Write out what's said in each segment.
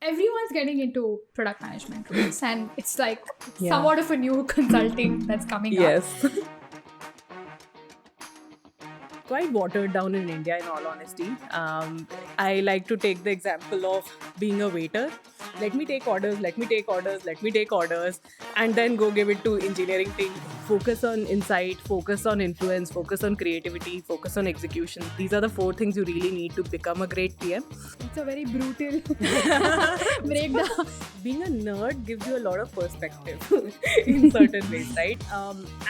everyone's getting into product management roles, and it's like somewhat of a new consulting that's coming up. Yes. Quite watered down in India, in all honesty. I like to take the example of being a waiter. Let me take orders, and then go give it to engineering team. Focus on insight, focus on influence, focus on creativity, focus on execution. These are the 4 things you really need to become a great PM. It's a very brutal breakdown. Being a nerd gives you a lot of perspective in certain ways, right?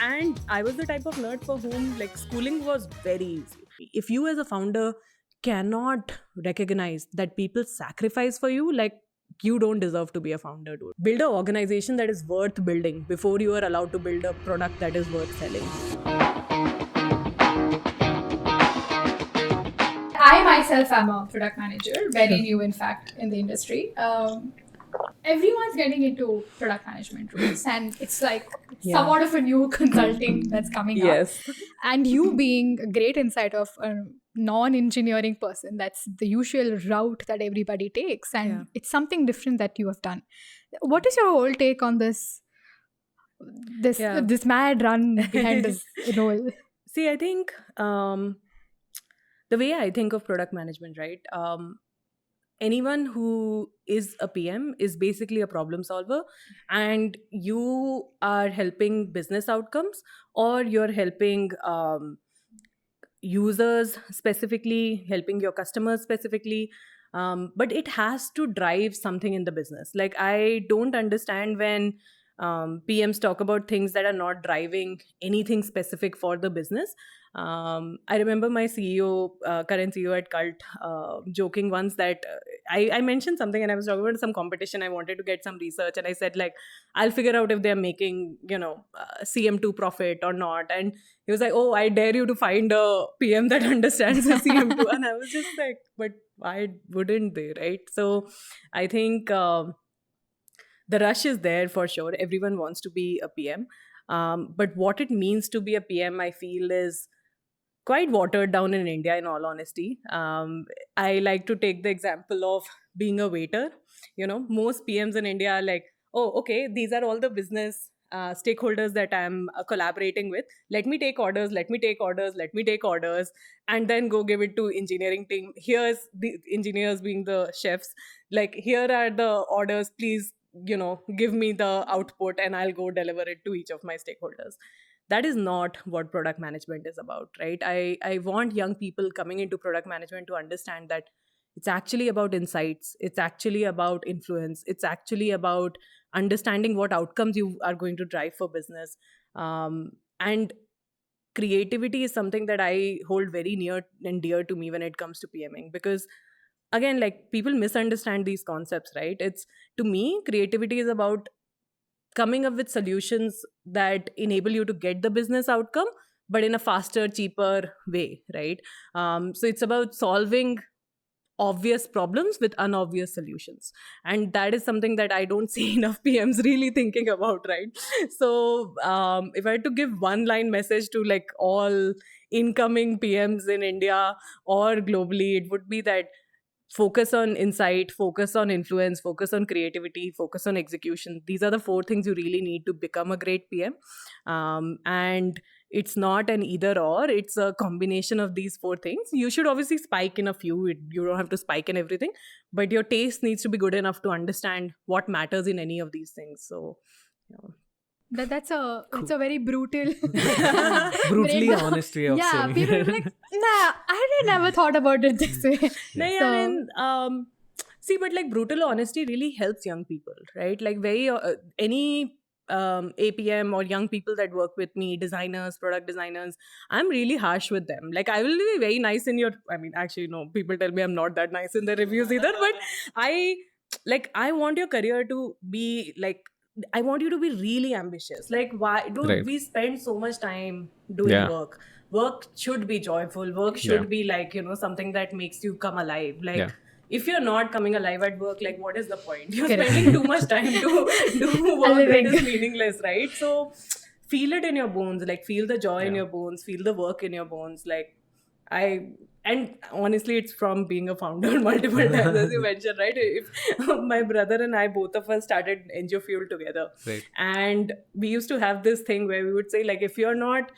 And I was the type of nerd for whom like schooling was very easy. If you as a founder cannot recognize that people sacrifice for you, like you don't deserve to be a founder, dude. Build an organization that is worth building before you are allowed to build a product that is worth selling. I myself am a product manager, very new in fact in the industry. Everyone's getting into product management roles, and it's like somewhat of a new consulting that's coming up. And you being a great insight of a non-engineering person, that's the usual route that everybody takes, and it's something different that you have done. What is your whole take on this mad run behind this role? See, I think the way I think of product management, right? Anyone who is a PM is basically a problem solver, and you are helping business outcomes, or you're helping users specifically, helping your customers specifically. But it has to drive something in the business. Like, I don't understand when PMs talk about things that are not driving anything specific for the business. I remember my CEO, current CEO at Cult, joking once that I mentioned something, and I was talking about some competition. I wanted to get some research, and I said, like, I'll figure out if they're making, CM2 profit or not. And he was like, oh, I dare you to find a PM that understands the CM2. And I was just like, but why wouldn't they, right? So I think the rush is there for sure. Everyone wants to be a PM. But what it means to be a PM, I feel, is quite watered down in India, in all honesty. I like to take the example of being a waiter. Most PMs in India are like, oh, okay, these are all the business stakeholders that I'm collaborating with. Let me take orders, and then go give it to engineering team. Here's the engineers being the chefs. Like, here are the orders, please, give me the output, and I'll go deliver it to each of my stakeholders. That is not what product management is about, right? I want young people coming into product management to understand that it's actually about insights. It's actually about influence. It's actually about understanding what outcomes you are going to drive for business. And creativity is something that I hold very near and dear to me when it comes to PMing, because again, like, people misunderstand these concepts, right? To me, creativity is about coming up with solutions that enable you to get the business outcome, but in a faster, cheaper way, right? So it's about solving obvious problems with unobvious solutions. And that is something that I don't see enough PMs really thinking about, right? So if I had to give one line message to like all incoming PMs in India or globally, it would be that focus on insight, focus on influence, focus on creativity, focus on execution. These are the 4 things you really need to become a great PM. And it's not an either or, it's a combination of these 4 things. You should obviously spike in a few. You don't have to spike in everything, but your taste needs to be good enough to understand what matters in any of these things. So, That's a very brutal, brutally honest way of saying people it. are like, nah, I never thought about it this way. See, but like, brutal honesty really helps young people, right? Like, any APM or young people that work with me, designers, product designers, I'm really harsh with them. Like, I will be very nice actually, no, people tell me I'm not that nice in the reviews either, but I want your career to be like, I want you to be really ambitious. Like, why do we spend so much time doing work? Work should be joyful. Work should be like, something that makes you come alive. Like, if you're not coming alive at work, like, what is the point? You're spending too much time to do work that is meaningless, right? So feel it in your bones. Like, feel the joy in your bones. Feel the work in your bones. Like, and honestly, it's from being a founder multiple times, as you mentioned, right? If my brother and I, both of us started NGO Fuel together. Right. And we used to have this thing where we would say, like, if you're not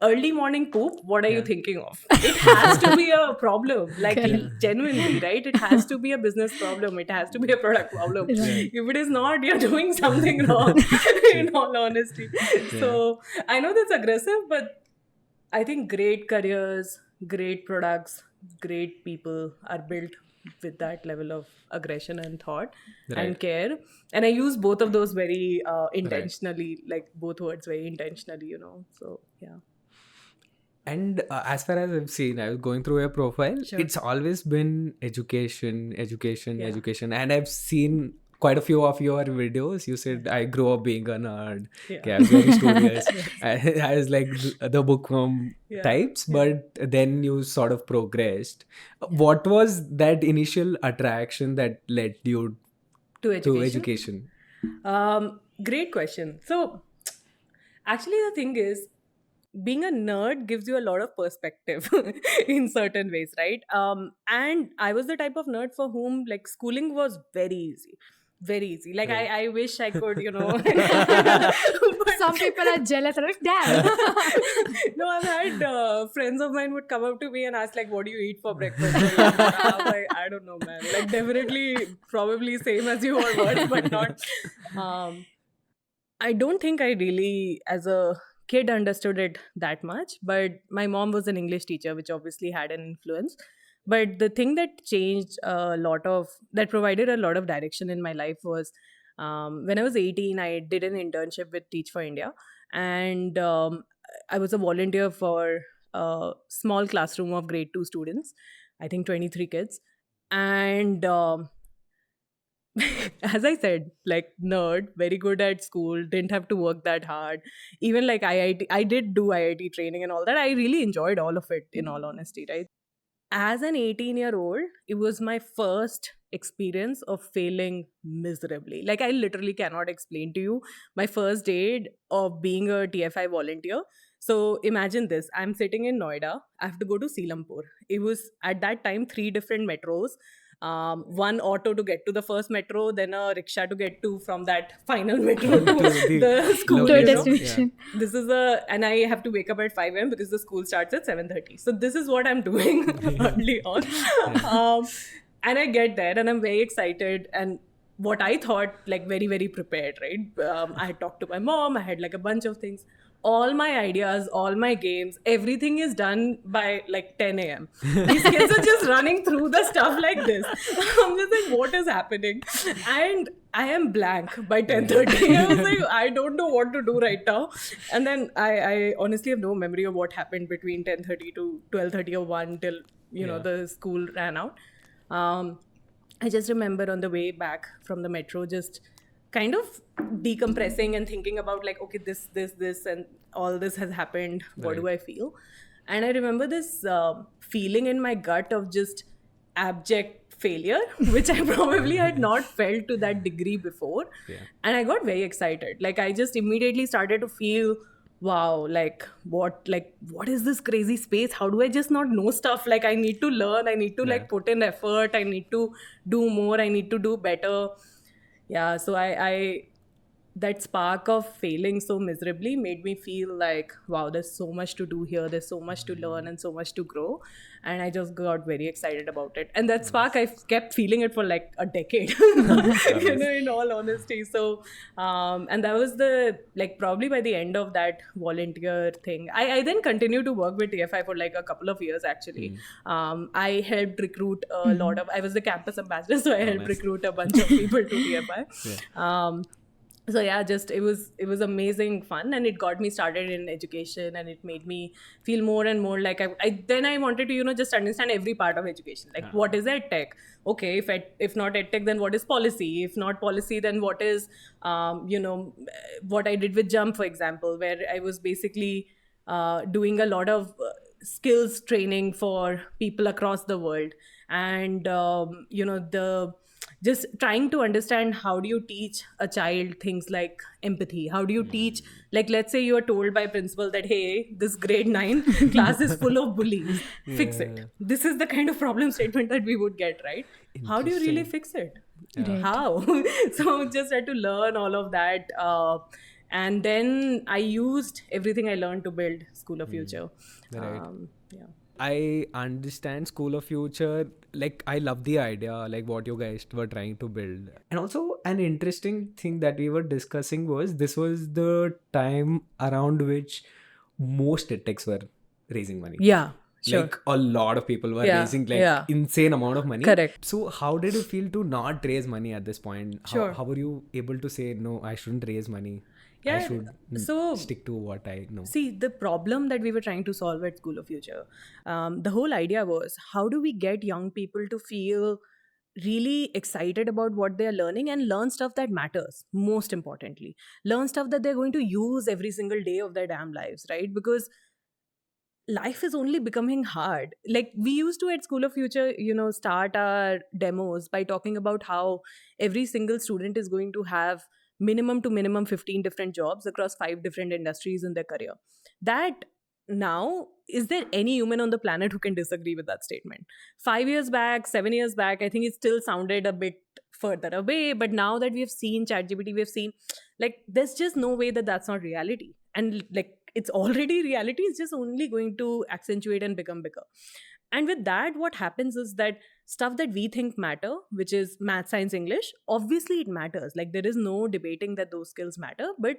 early morning poop, what are you Yeah. thinking of? It has to be a problem, like Correct. genuinely, right? It has to be a business problem. It has to be a product problem. Right. If it is not, you're doing something wrong, in all honesty. So I know that's aggressive, but I think great careers, great products, great people are built with that level of aggression and thought Right. and care. And I use both of those very intentionally, like both words very intentionally, you know. So, yeah. And as far as I've seen, I was going through your profile, Sure. it's always been education, Yeah. education. And I've seen quite a few of your videos. You said, I grew up being a nerd. Yeah. Okay, I was very studious. I was like the bookworm Yeah. types, Yeah. but then you sort of progressed. What was that initial attraction that led you To to education. education? Great question. So, actually, the thing is, being a nerd gives you a lot of perspective in certain ways, right? And I was the type of nerd for whom like schooling was very easy. Very easy. Like Right. I wish I could, you know. Some people are jealous. They're like, Dad. No, I've had friends of mine would come up to me and ask like, "What do you eat for breakfast?" I'm like, I don't know, man. Like definitely, probably same as you or worse, but not. I don't think I really, as a kid, understood it that much. But my mom was an English teacher, which obviously had an influence. But the thing that changed that provided a lot of direction in my life was when I was 18, I did an internship with Teach for India. And I was a volunteer for a small classroom of grade 2 students, I think 23 kids. And as I said, like nerd, very good at school, didn't have to work that hard. Even like IIT, I did do IIT training and all that. I really enjoyed all of it, in all honesty, right? As an 18-year-old, it was my first experience of failing miserably. Like, I literally cannot explain to you my first day of being a TFI volunteer. So, imagine this, I'm sitting in Noida, I have to go to Seelampur. It was at that time 3 different metros. One auto to get to the first metro, then a rickshaw to get to from that final metro to the school. To a you know? destination. This is and I have to wake up at 5 a.m. because the school starts at 7:30. So this is what I'm doing early on. And I get there and I'm very excited and what I thought like very, very prepared, right? I had talked to my mom, I had like a bunch of things. All my ideas, all my games, everything is done by like 10 a.m. These kids are just running through the stuff like this. I'm just like, what is happening? And I am blank by 10:30. I was like, I don't know what to do right now. And then I honestly have no memory of what happened between 10:30 to 12:30 or 1 till, you know, the school ran out. I just remember on the way back from the metro, just kind of decompressing and thinking about like, okay, this and all this has happened. What do I feel? And I remember this feeling in my gut of just abject failure, which I probably had not felt to that degree before. And I got very excited. Like I just immediately started to feel, wow, like what is this crazy space? How do I just not know stuff? Like I need to learn, I need to like put in effort, I need to do more, I need to do better. Yeah, so I that spark of failing so miserably made me feel like, wow, there's so much to do here, there's so much to learn and so much to grow. And I just got very excited about it. And that spark, I kept feeling it for like a decade, you know, in all honesty. So, and that was probably by the end of that volunteer thing, I then continued to work with TFI for like a couple of years actually. I helped recruit a lot of, I was the campus ambassador, so I helped recruit a bunch of people to TFI. So yeah, just it was amazing fun, and it got me started in education, and it made me feel more and more like I wanted to, you know, just understand every part of education, like what is ed tech? Okay, if not ed tech, then what is policy? If not policy, then what is you know, what I did with Jump, for example, where I was basically doing a lot of skills training for people across the world, and you know, just trying to understand how do you teach a child things like empathy, how do you teach, like let's say you are told by principal that hey, this grade 9 class is full of bullies, fix it. This is the kind of problem statement that we would get, right? How do you really fix it? Right. How? So just had to learn all of that, and then I used everything I learned to build School of Future. Right. Yeah. I understand School of Future. Like, I love the idea, like what you guys were trying to build. And also, an interesting thing that we were discussing was this was the time around which most edtechs were raising money. Yeah. Sure. Like, a lot of people were Yeah, raising like yeah. insane amount of money. Correct. So how did you feel to not raise money at this point? Sure. How were you able to say, no, I shouldn't raise money? I Yeah, should so- stick to what I know. See, the problem that we were trying to solve at School of Future, the whole idea was how do we get young people to feel really excited about what they are learning and learn stuff that matters, most importantly. Learn stuff that they're going to use every single day of their damn lives, right? Because life is only becoming hard. Like we used to at School of Future, start our demos by talking about how every single student is going to have minimum to minimum 15 different jobs across 5 different industries in their career. That now, is there any human on the planet who can disagree with that statement? 5 years back, 7 years back, I think it still sounded a bit further away. But now that we have seen ChatGPT, we have seen like there's just no way that that's not reality. And like it's already reality, it's just only going to accentuate and become bigger. And with that, what happens is that stuff that we think matter, which is math, science, English, obviously it matters. Like there is no debating that those skills matter. But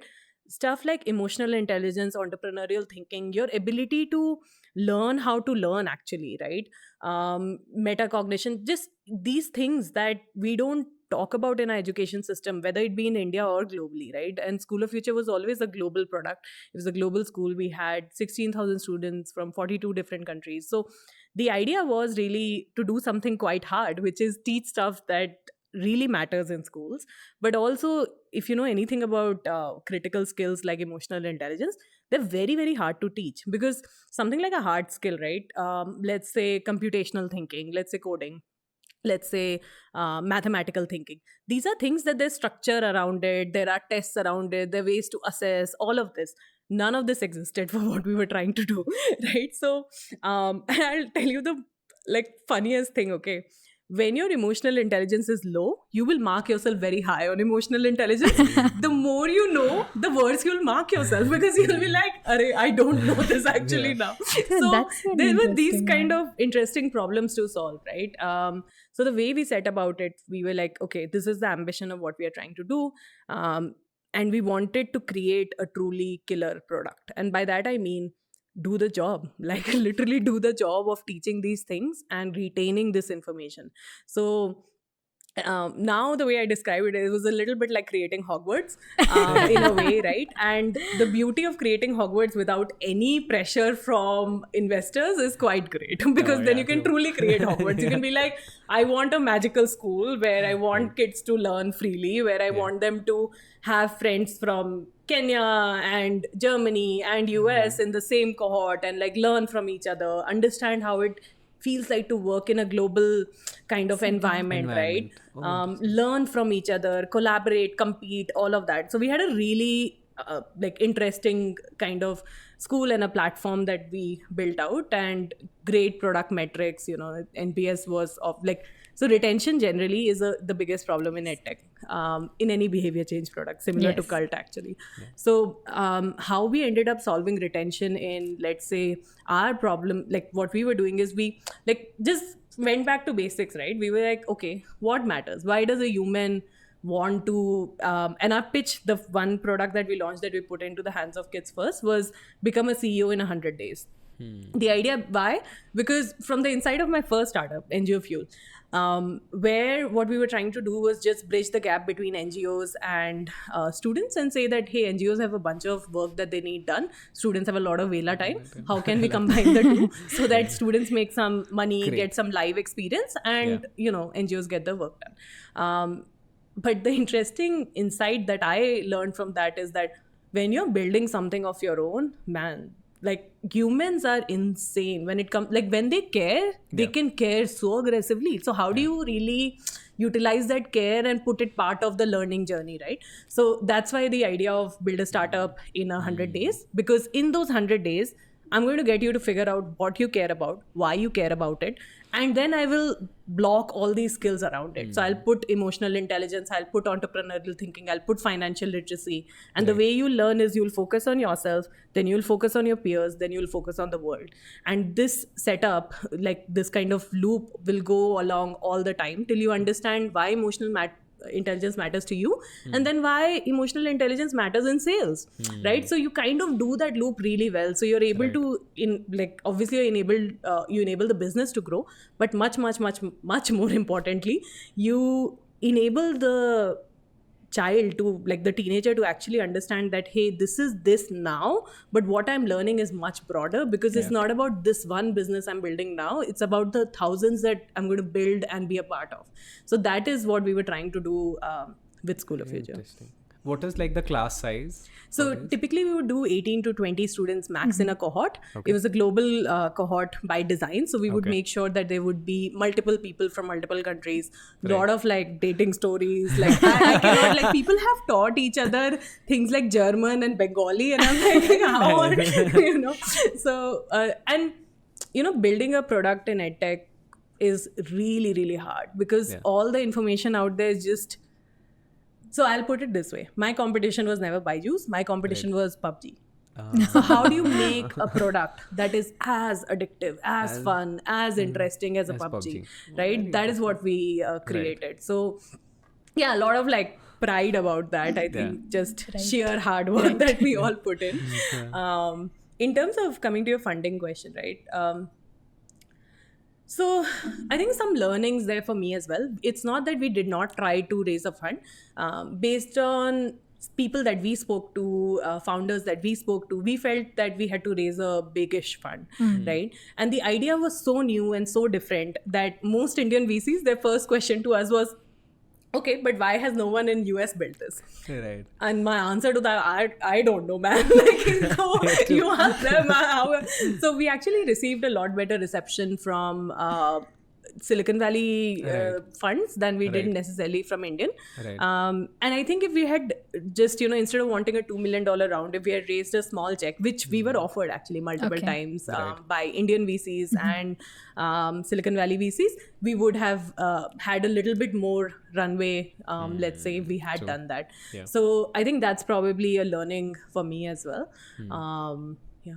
stuff like emotional intelligence, entrepreneurial thinking, your ability to learn how to learn actually, right? Metacognition, just these things that we don't talk about in our education system, whether it be in India or globally, right? And School of Future was always a global product. It was a global school. We had 16,000 students from 42 different countries. So the idea was really to do something quite hard, which is teach stuff that really matters in schools. But also, if you know anything about critical skills like emotional intelligence, they're very, very hard to teach because something like a hard skill, right? Let's say computational thinking, let's say coding, let's say mathematical thinking. These are things that there's structure around it. There are tests around it. There are ways to assess all of this. None of this existed for what we were trying to do, right? So I'll tell you the funniest thing, okay? When your emotional intelligence is low, you will mark yourself very high on emotional intelligence. The more you know, the worse you'll mark yourself because you'll be like, Arey, I don't know this actually now. So That's very there were these interesting, kind yeah. of interesting problems to solve, right? So the way we set about it, we were like, okay, this is the ambition of what we are trying to do. And we wanted to create a truly killer product. And by that, I mean, do the job, like literally do the job of teaching these things and retaining this information. So now the way I describe it, it was a little bit like creating Hogwarts in a way, right? And the beauty of creating Hogwarts without any pressure from investors is quite great because then you can truly create Hogwarts. You can be like, I want a magical school where I want kids to learn freely, where I want them to have friends from Kenya and Germany and US in the same cohort and like learn from each other, understand how it feels like to work in a global kind of environment, right? Learn from each other, collaborate, compete, all of that. So we had a really interesting kind of school and a platform that we built out and great product metrics. NPS was of like, so retention generally is the biggest problem in edtech, in any behavior change product, similar to Yes. Cult actually. So how we ended up solving retention in, let's say, our problem, like what we were doing is we like just went back to basics, right? We were like, okay, what matters? Why does a human want to and our pitch, the one product that we launched that we put into the hands of kids first was become a CEO in 100 days. The idea, why? Because from the inside of my first startup, NGO Fuel, where what we were trying to do was just bridge the gap between NGOs and students and say that, hey, NGOs have a bunch of work that they need done. Students have a lot of Vela time. How can we combine the two so that students make some money, get some live experience, and NGOs get the work done. But the interesting insight that I learned from that is that when you're building something of your own, man, like humans are insane when it comes, like when they care, they can care so aggressively. So how do you really utilize that care and put it part of the learning journey, right? So that's why the idea of build a startup in 100 days, because in those 100 days I'm going to get you to figure out what you care about, why you care about it, and then I will block all these skills around it. So I'll put emotional intelligence, I'll put entrepreneurial thinking, I'll put financial literacy. And the way you learn is you'll focus on yourself, then you'll focus on your peers, then you'll focus on the world. And this setup, like this kind of loop, will go along all the time till you understand why intelligence matters to you, and then why emotional intelligence matters in sales, right? So you kind of do that loop really well. So you're able to obviously you enable the business to grow, but much more importantly, you enable the child to, like the teenager, to actually understand that, hey, this is this now, but what I'm learning is much broader, because it's not about this one business I'm building now, it's about the thousands that I'm going to build and be a part of. So that is what we were trying to do with School of Future. Interesting. What is like the class size? So typically we would do 18 to 20 students max in a cohort. It was a global cohort by design. So we would make sure that there would be multiple people from multiple countries, a lot of like dating stories. Like I cannot, like people have taught each other things like German and Bengali, and I'm like, how are, you know? So, and you know, building a product in EdTech is really, really hard, because all the information out there is just, so I'll put it this way. My competition was never Byju's. My competition was PUBG. So how do you make a product that is as addictive, as fun, as interesting as a PUBG, right? That is what we created. So yeah, a lot of like pride about that. I think just sheer hard work that we all put in. In terms of coming to your funding question, right? So I think some learnings there for me as well. It's not that we did not try to raise a fund. Based on people that we spoke to, founders that we spoke to, we felt that we had to raise a big-ish fund, right? And the idea was so new and so different that most Indian VCs, their first question to us was, okay, but why has no one in US built this? Right. And my answer to that, I don't know, man. Like, so you ask them. So we actually received a lot better reception from Silicon Valley funds than we did necessarily from Indian. Right. And I think if we had just, you know, instead of wanting a $2 million round, if we had raised a small check, which we were offered actually multiple times by Indian VCs and Silicon Valley VCs, we would have had a little bit more runway, let's say, if we had done that. Yeah. So I think that's probably a learning for me as well. Yeah.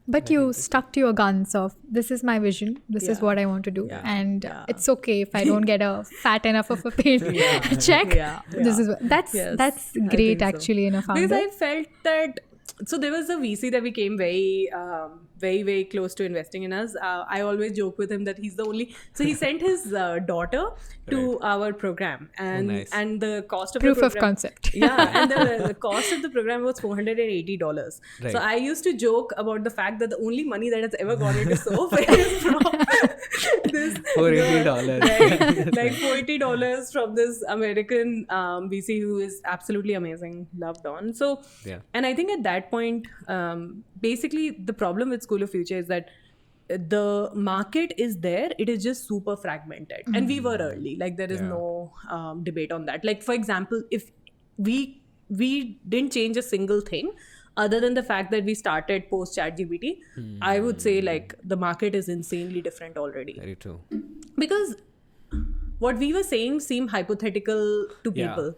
But you stuck to your guns of, this is my vision, this is what I want to do, and it's okay if I don't get a fat enough of a paid check. This is that's great actually in a founder. Because I felt that, so there was a VC that became very close to investing in us. I always joke with him that he's the only, so he sent his daughter to our program, and and the cost of proof the of concept. Yeah, and the cost of the program was $480. So I used to joke about the fact that the only money that has ever gone into Soph is from this $480. Right? Like $480 from this American VC who is absolutely amazing, loved on. So and I think at that point, basically the problem with School of Future is that the market is there, it is just super fragmented, and we were early, like there is no debate on that. Like for example, if we didn't change a single thing other than the fact that we started post ChatGPT, I would say like the market is insanely different already. Very true. Because what we were saying seemed hypothetical to people.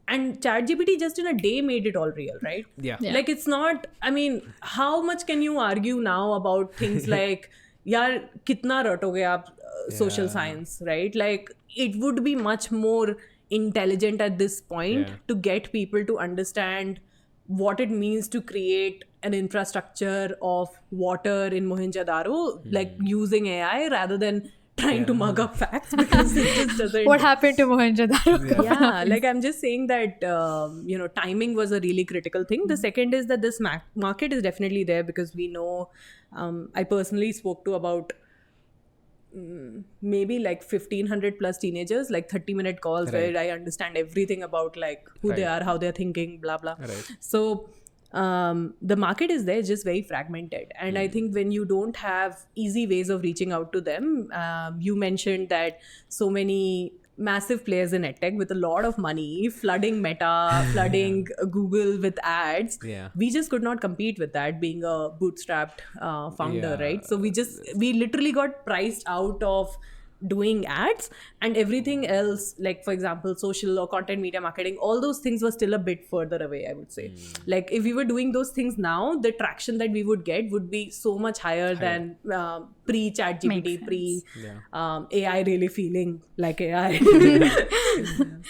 And ChatGPT just in a day made it all real, right? Yeah. Like it's not, I mean, how much can you argue now about things like, yaar, kitna ratoge aap social science, right? Like it would be much more intelligent at this point to get people to understand what it means to create an infrastructure of water in Mohenjo-daro, like using AI rather than trying to mug up facts, because it just doesn't. What happened to Mohenjo-daro? Yeah, like I'm just saying that, you know, timing was a really critical thing. The second is that this market is definitely there, because we know, I personally spoke to about maybe like 1,500 plus teenagers, like 30-minute calls where I understand everything about like who they are, how they're thinking, blah, blah. So the market is there, it's just very fragmented. And I think when you don't have easy ways of reaching out to them, you mentioned that so many massive players in edtech with a lot of money flooding Meta, flooding Google with ads. Yeah. We just could not compete with that, being a bootstrapped founder, Yeah. right? So we literally got priced out of doing ads, and everything else, like for example social or content media marketing, all those things were still a bit further away, I would say. Like if we were doing those things now, the traction that we would get would be so much higher than pre chat gpt, Makes pre Yeah. AI really feeling like AI.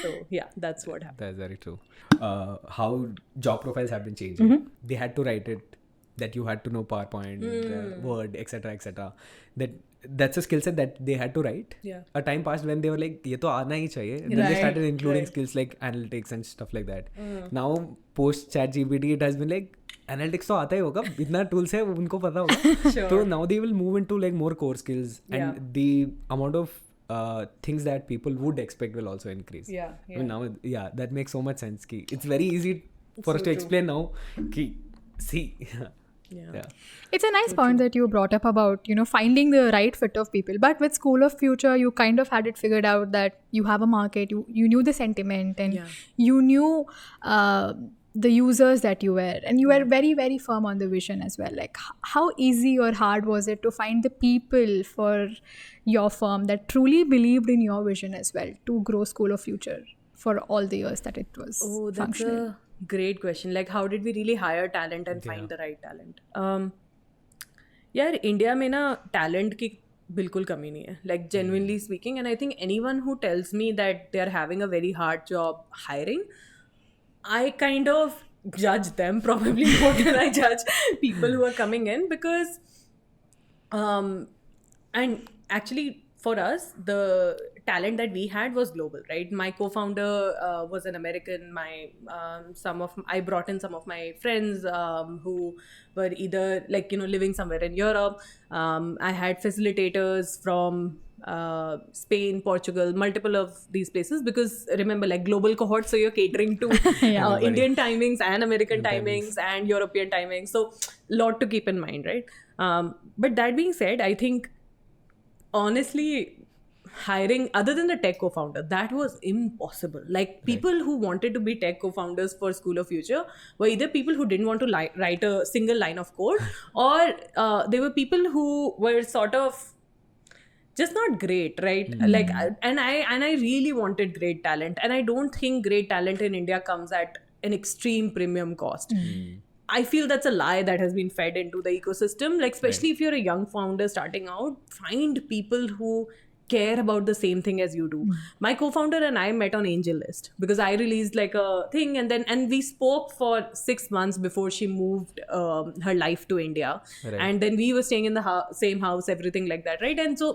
So yeah, that's what happened. That's very true. How job profiles have been changing. They had to write it that you had to know PowerPoint, Word, etc., etc. That's a skill set that they had to write. Yeah. A time passed when they were like, "ये तो आना ही चाहिए." Then they started Right, including right. skills like analytics and stuff like that. Now post ChatGPT, it has been like analytics तो आता ही होगा, इतना tools है उनको पता होगा. Sure. So now they will move into like more core skills, and Yeah. the amount of things that people would expect will also increase. Yeah, I mean, now, yeah, that makes so much sense. Ki it's very easy for us So to true. explain now. Ki, see, Yeah. It's a nice point that you brought up about, finding the right fit of people. But with School of Future, you kind of had it figured out that you have a market, you knew the sentiment, and Yeah. you knew the users that you were, and you were very, very firm on the vision as well. Like, how easy or hard was it to find the people for your firm that truly believed in your vision as well to grow School of Future for all the years that it was Oh, that's functional? a great question. Like, how did we really hire talent and find the right talent? यार India में ना talent की बिल्कुल कमी नहीं है, like genuinely speaking. And I think anyone who tells me that they are having a very hard job hiring, I kind of judge them probably more than I judge people who are coming in, because and actually for us the talent that we had was global, right? My co-founder was an American. I brought in some of my friends who were either like living somewhere in Europe. I had facilitators from Spain, Portugal, multiple of these places, because remember, like global cohort, so you're catering to Indian timings and American timings and European timings, so lot to keep in mind, right? But that being said, I think honestly hiring other than the tech co-founder, that was impossible. Like people who wanted to be tech co-founders for School of Future were either people who didn't want to write a single line of code, or they were people who were sort of just not great, right? Like and I really wanted great talent, and I don't think great talent in India comes at an extreme premium cost. I feel that's a lie that has been fed into the ecosystem. Like especially if you're a young founder starting out, find people who care about the same thing as you do. My co-founder and I met on AngelList because I released like a thing, and we spoke for 6 months before she moved her life to India. Right. And then we were staying in the same house, everything like that, right? And so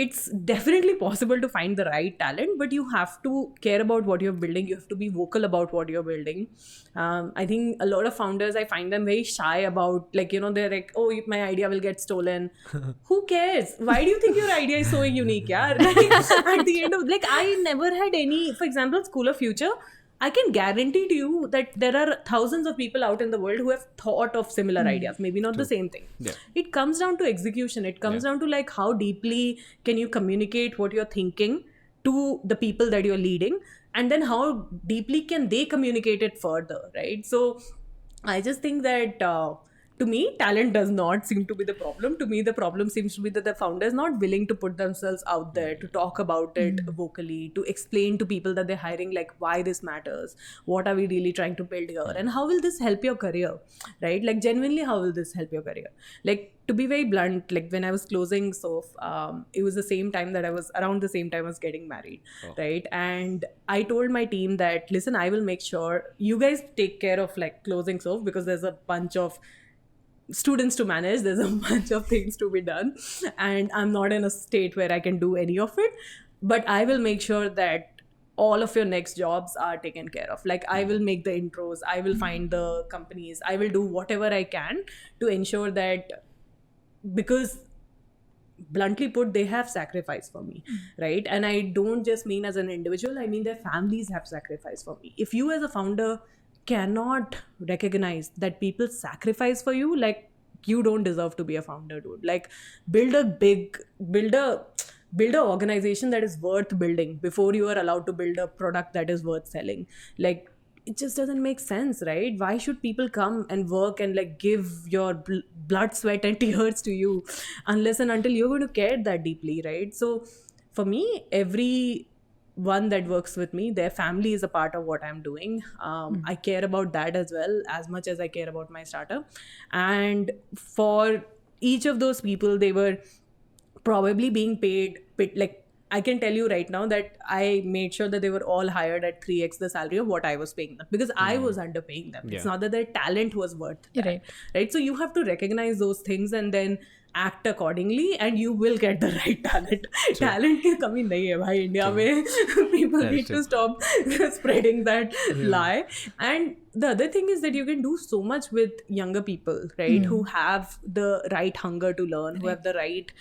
it's definitely possible to find the right talent, but you have to care about what you're building. You have to be vocal about what you're building. I think a lot of founders, I find them very shy about, like, they're like, oh, my idea will get stolen. Who cares? Why do you think your idea is so unique? Yeah, like, at the end of, like, I never had any, for example, School of Future, I can guarantee to you that there are thousands of people out in the world who have thought of similar ideas, maybe not the same thing. Yeah. It comes down to execution. It comes down to like how deeply can you communicate what you're thinking to the people that you're leading, and then how deeply can they communicate it further, right? So I just think that to me, talent does not seem to be the problem. To me, the problem seems to be that the founder is not willing to put themselves out there, to talk about it vocally, to explain to people that they're hiring, like, why this matters, what are we really trying to build here, and how will this help your career, right? Like, genuinely, how will this help your career? Like, to be very blunt, like when I was closing Soph, it was the same time that around the same time I was getting married, right? And I told my team that, listen, I will make sure you guys take care of like closing Soph, because there's a bunch of students to manage, there's a bunch of things to be done, and I'm not in a state where I can do any of it. But I will make sure that all of your next jobs are taken care of. Like, I will make the intros, I will find the companies, I will do whatever I can to ensure that, because bluntly put, they have sacrificed for me, right? And I don't just mean as an individual, I mean their families have sacrificed for me. If you as a founder cannot recognize that people sacrifice for you, like, you don't deserve to be a founder, dude. Like, build a organization that is worth building before you are allowed to build a product that is worth selling. Like, it just doesn't make sense, right? Why should people come and work and like give your blood, sweat and tears to you unless and until you're going to care that deeply, right? So for me, everyone that works with me, their family is a part of what I'm doing. I care about that as well, as much as I care about my startup. And for each of those people, they were probably being paid, like, I can tell you right now that I made sure that they were all hired at 3x the salary of what I was paying them, because I was underpaying them. It's not that their talent was worth that, right? So you have to recognize those things and then act accordingly, and you will get the right talent. Talent की कमी नहीं है भाई India में. People need to stop spreading that lie. And the other thing is that you can do so much with younger people, right? Who have the right hunger to learn, who have the right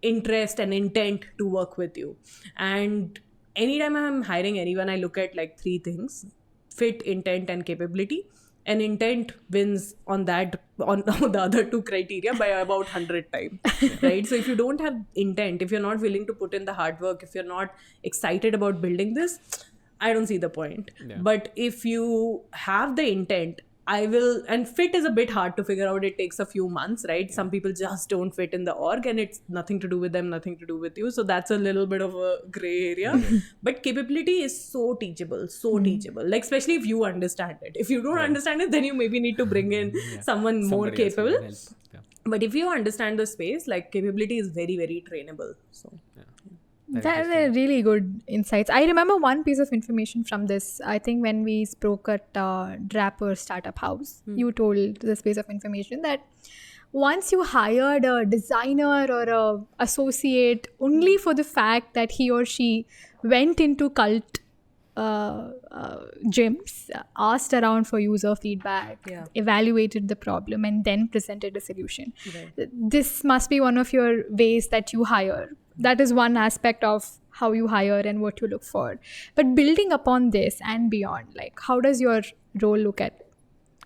interest and intent to work with you. And anytime I'm hiring anyone, I look at like 3 things: fit, intent and capability. And intent wins on the other 2 criteria by about 100 times, right? So if you don't have intent, if you're not willing to put in the hard work, if you're not excited about building this, I don't see the point. But if you have the intent, and fit is a bit hard to figure out. It takes a few months, right? Some people just don't fit in the org, and it's nothing to do with them, nothing to do with you. So that's a little bit of a gray area. But capability is so teachable. Like, especially if you understand it. If you don't understand it, then you maybe need to bring in someone more capable. But if you understand the space, like, capability is very, very trainable. So that are really good insights. I remember one piece of information from this. I think when we spoke at Draper Startup House, you told this piece of information that once you hired a designer or a associate only for the fact that he or she went into cult gyms, asked around for user feedback, evaluated the problem, and then presented a solution. This must be one of your ways that you hire. That is one aspect of how you hire and what you look for. But building upon this and beyond, like, how does your role look at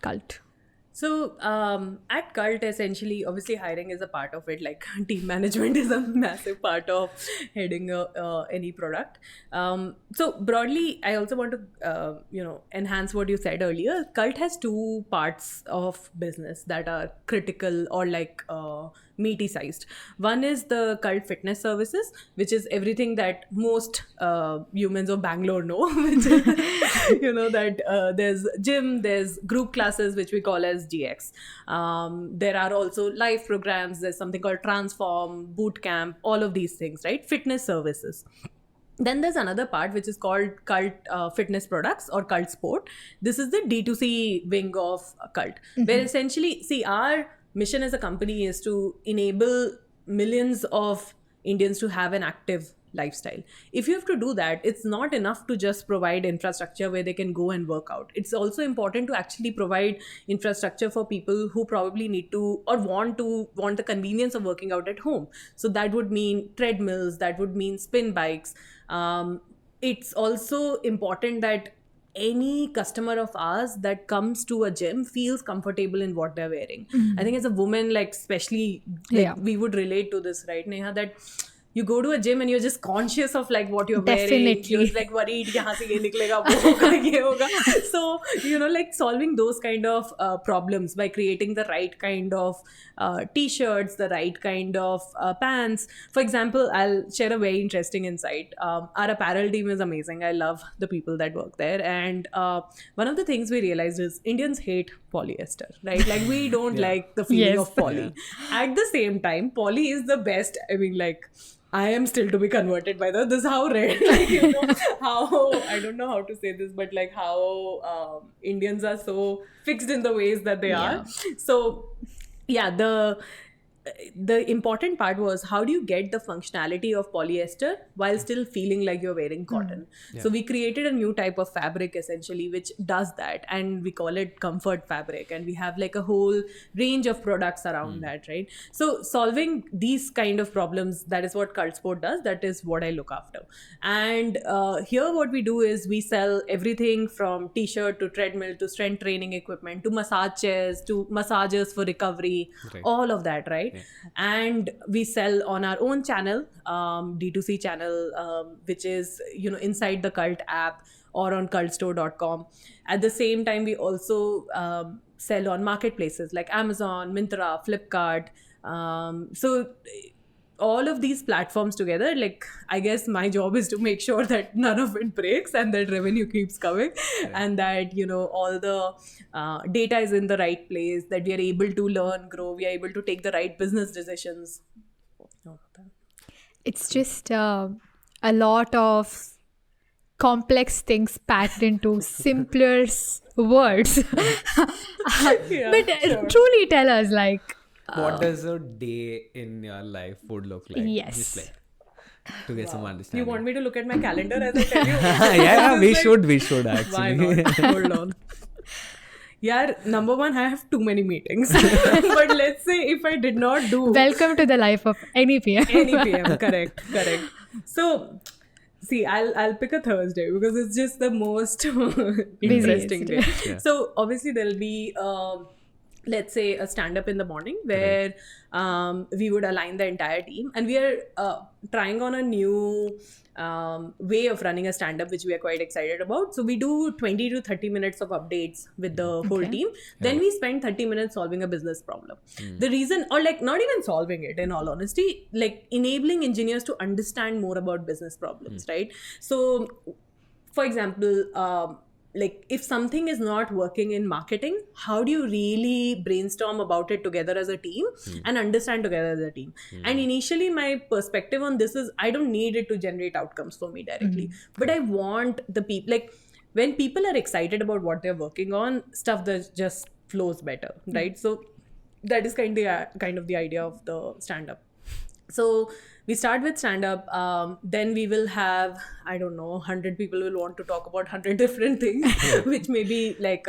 Cult? So at Cult, essentially, obviously hiring is a part of it. Like, team management is a massive part of heading any product. So broadly, I also want to enhance what you said earlier. Cult has 2 parts of business that are critical or like meaty sized. One is the Cult Fitness Services, which is everything that most humans of Bangalore know, which is, that there's gym, there's group classes, which we call as GX. There are also live programs. There's something called Transform, Bootcamp, all of these things, right? Fitness services. Then there's another part which is called Cult Fitness Products or Cult Sport. This is the D2C wing of Cult, where essentially, our mission as a company is to enable millions of Indians to have an active lifestyle. If you have to do that, it's not enough to just provide infrastructure where they can go and work out. It's also important to actually provide infrastructure for people who probably need to or want the convenience of working out at home. So that would mean treadmills, that would mean spin bikes. It's also important that any customer of ours that comes to a gym feels comfortable in what they're wearing. I think as a woman, like, especially, we would relate to this, right, Neha, that you go to a gym and you're just conscious of like what you're wearing. You're like worried, yahan se ye niklega, wo hoga, ye hoga. So, like solving those kind of problems by creating the right kind of t-shirts, the right kind of pants. For example, I'll share a very interesting insight. Our apparel team is amazing. I love the people that work there. And one of the things we realized is Indians hate polyester, right? Like, we don't like the feeling of poly. At the same time, poly is the best. I mean, like, I am still to be converted by this is how red, like, how, I don't know how to say this, but like how Indians are so fixed in the ways that they are. So, the the important part was, how do you get the functionality of polyester while still feeling like you're wearing cotton? So we created a new type of fabric essentially which does that, and we call it comfort fabric, and we have like a whole range of products around that, right? So solving these kind of problems, that is what Cult Sport does, that is what I look after. And here what we do is we sell everything from t-shirt to treadmill to strength training equipment to massage chairs to massagers for recovery, all of that, right? And we sell on our own channel, D2C channel, which is, you know, inside the Cult app or on cultstore.com. At the same time, we also sell on marketplaces like Amazon, Myntra, Flipkart. So all of these platforms together, like, I guess my job is to make sure that none of it breaks and that revenue keeps coming, and that, you know, all the data is in the right place, that we are able to learn, grow, we are able to take the right business decisions. It's just a lot of complex things packed into simpler words. But truly tell us, like, what does a day in your life would look like? Yes. Just like to get some You understanding. want me to look at my calendar as I tell you? Yeah, we should Why actually. not? Hold on. Yeah, number one, I have too many meetings. But let's say if I did not do welcome to the life of any PM. any PM, correct. So, see, I'll pick a Thursday because it's just the most interesting day. Yeah. So obviously there'll be let's say a stand-up in the morning where we would align the entire team, and we are trying on a new way of running a stand-up which we are quite excited about. So we do 20 to 30 minutes of updates with the whole team, then we spend 30 minutes solving a business problem. The reason, or like not even solving it, in all honesty, like enabling engineers to understand more about business problems, right? So for example, like if something is not working in marketing, how do you really brainstorm about it together as a team and understand together as a team? And initially my perspective on this is, I don't need it to generate outcomes for me directly, but I want the people, like when people are excited about what they're working on, stuff that just flows better, right? So that is kind of the idea of the stand-up. So we start with stand-up, then we will have, I don't know, 100 people will want to talk about 100 different things, which may be like,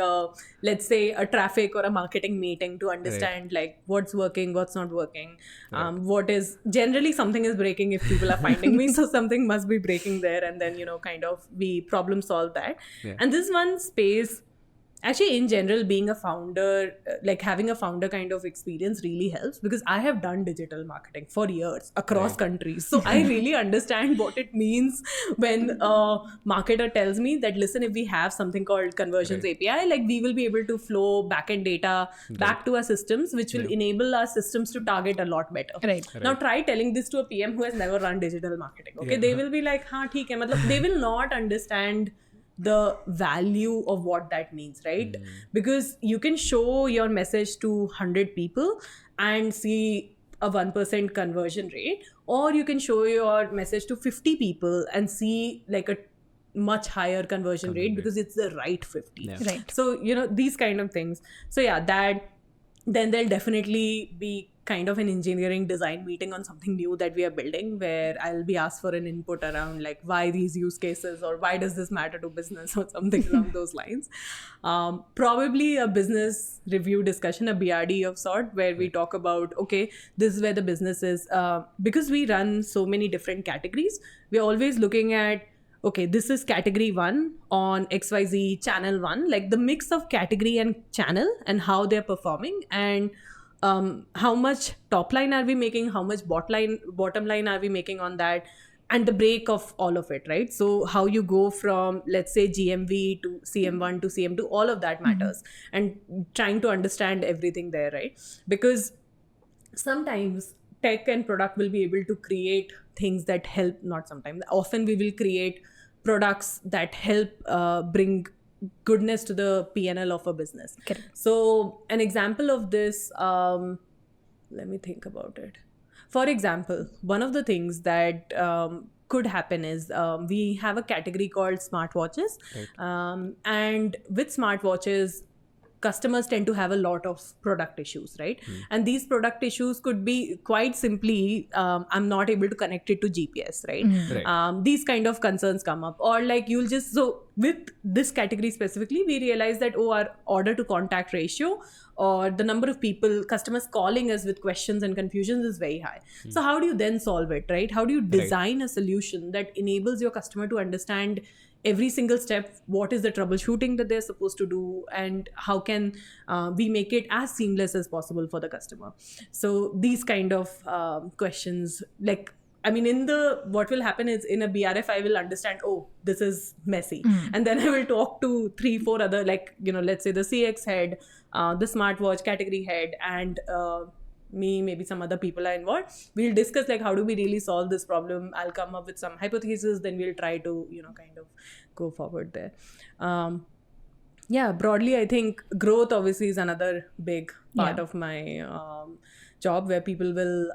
let's say a traffic or a marketing meeting to understand like what's working, what's not working, what is, generally something is breaking if people are finding me, so something must be breaking there, and then, you know, kind of we problem solve that. And this one space, actually in general, being a founder, like having a founder kind of experience really helps, because I have done digital marketing for years across countries. So I really understand what it means when a marketer tells me that, listen, if we have something called Conversions API, like we will be able to flow backend data back to our systems, which will enable our systems to target a lot better. Now try telling this to a PM who has never run digital marketing. Okay, they will be like, "Ha, theek hai." Matlab, they will not understand the value of what that means, right? Because you can show your message to 100 people and see a 1% conversion rate, or you can show your message to 50 people and see like a much higher conversion rate because it's the right 50. Right. So, you know, these kind of things. So yeah, that, then there'll definitely be kind of an engineering design meeting on something new that we are building, where I'll be asked for an input around like why these use cases, or why does this matter to business, or something along those lines. Probably a business review discussion, a BRD of sort, where we talk about, okay, this is where the business is. Because we run so many different categories, we're always looking at, okay, this is category 1 on XYZ channel 1, like the mix of category and channel and how they're performing, and how much top line are we making, how much bottom line are we making on that, and the break of all of it, right? So how you go from, let's say, GMV to CM1 to CM2, all of that matters, and trying to understand everything there, right? Because sometimes tech and product will be able to create things that help, not sometimes, often we will create products that help bring goodness to the PNL of a business. Correct. So an example of this, let me think about it. For example, one of the things that could happen is we have a category called smartwatches. And with smartwatches, customers tend to have a lot of product issues, right? And these product issues could be quite simply, I'm not able to connect it to GPS, right? Right. These kind of concerns come up. Or like you'll just, so with this category specifically, we realize that, our order to contact ratio or the number of people, customers calling us with questions and confusions is very high. So how do you then solve it, right? How do you design a solution that enables your customer to understand every single step, what is the troubleshooting that they're supposed to do, and how can we make it as seamless as possible for the customer? So these kind of questions, like, I mean, what will happen is in a BRF, I will understand, this is messy. And then I will talk to 3-4 other, like, let's say the CX head, the smartwatch category head, and me, maybe some other people are involved. We'll discuss like, how do we really solve this problem? I'll come up with some hypotheses, then we'll try to, kind of go forward there. Broadly, I think growth obviously is another big part of my job, where people will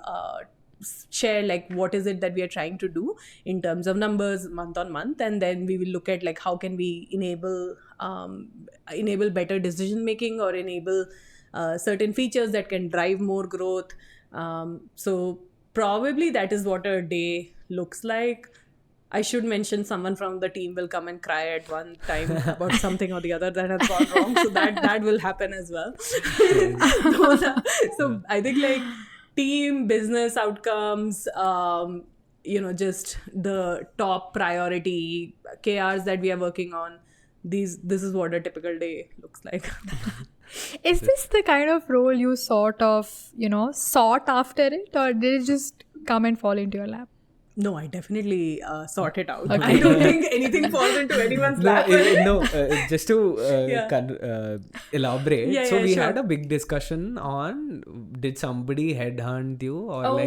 share like what is it that we are trying to do in terms of numbers month on month, and then we will look at like how can we enable better decision making, or enable certain features that can drive more growth. So probably that is what a day looks like. I should mention someone from the team will come and cry at one time about something or the other that has gone wrong. So that will happen as well. So I think like team, business outcomes, just the top priority KRs that we are working on. This is what a typical day looks like. Is this the kind of role you sort of, sought after it, or did it just come and fall into your lap? No, I definitely sort it out. Okay. I don't think anything falls into anyone's lap. Just to elaborate. So we had a big discussion on, did somebody headhunt you, or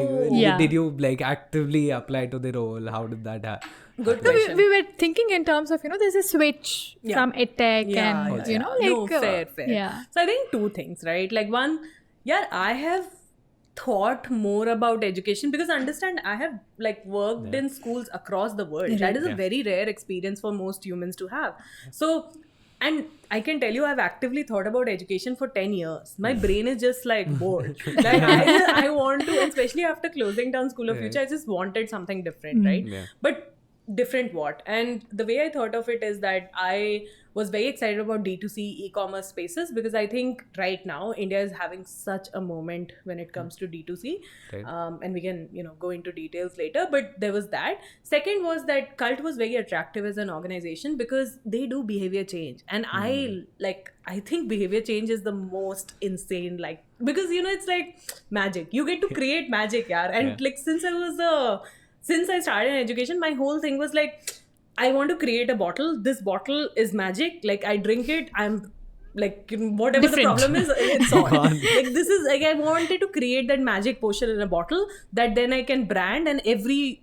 did you like actively apply to the role? How did that happen? Good question. We were thinking in terms of, there's a switch from edtech and, fair. Yeah. So I think two things, right? Like one, I have thought more about education, because understand, I have like worked in schools across the world. That is a very rare experience for most humans to have. So, and I can tell you, I've actively thought about education for 10 years. My brain is just like bored. Like I want to, especially after closing down School of Future, I just wanted something different, right? Yeah. But different what? And the way I thought of it is that I was very excited about D2C e-commerce spaces, because I think right now India is having such a moment when it comes to D2C. Right. And we can, go into details later, but there was that. Second was that Cult was very attractive as an organization because they do behavior change. And I think behavior change is the most insane, because, it's like magic. You get to create magic, yaar. And since I started in education, my whole thing was like, I want to create a bottle. This bottle is magic. Like, I drink it. I'm like, whatever the problem is, it's solved. Like, this is like, I wanted to create that magic potion in a bottle that then I can brand, and every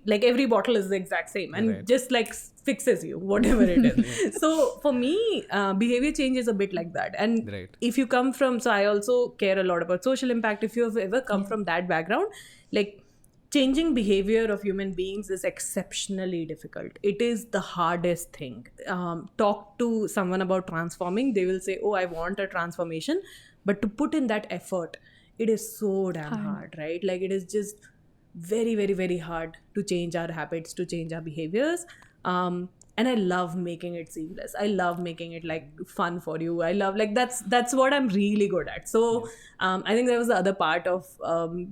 bottle is the exact same and just like fixes you, whatever it is. So for me, behavior change is a bit like that. And if you come from, so I also care a lot about social impact. If you have ever come from that background, like, changing behavior of human beings is exceptionally difficult. It is the hardest thing. Talk to someone about transforming, they will say, I want a transformation. But to put in that effort, it is so damn hard, right? Like, it is just very, very, very hard to change our habits, to change our behaviors. And I love making it seamless. I love making it like fun for you. I love that's what I'm really good at. So I think that was the other part of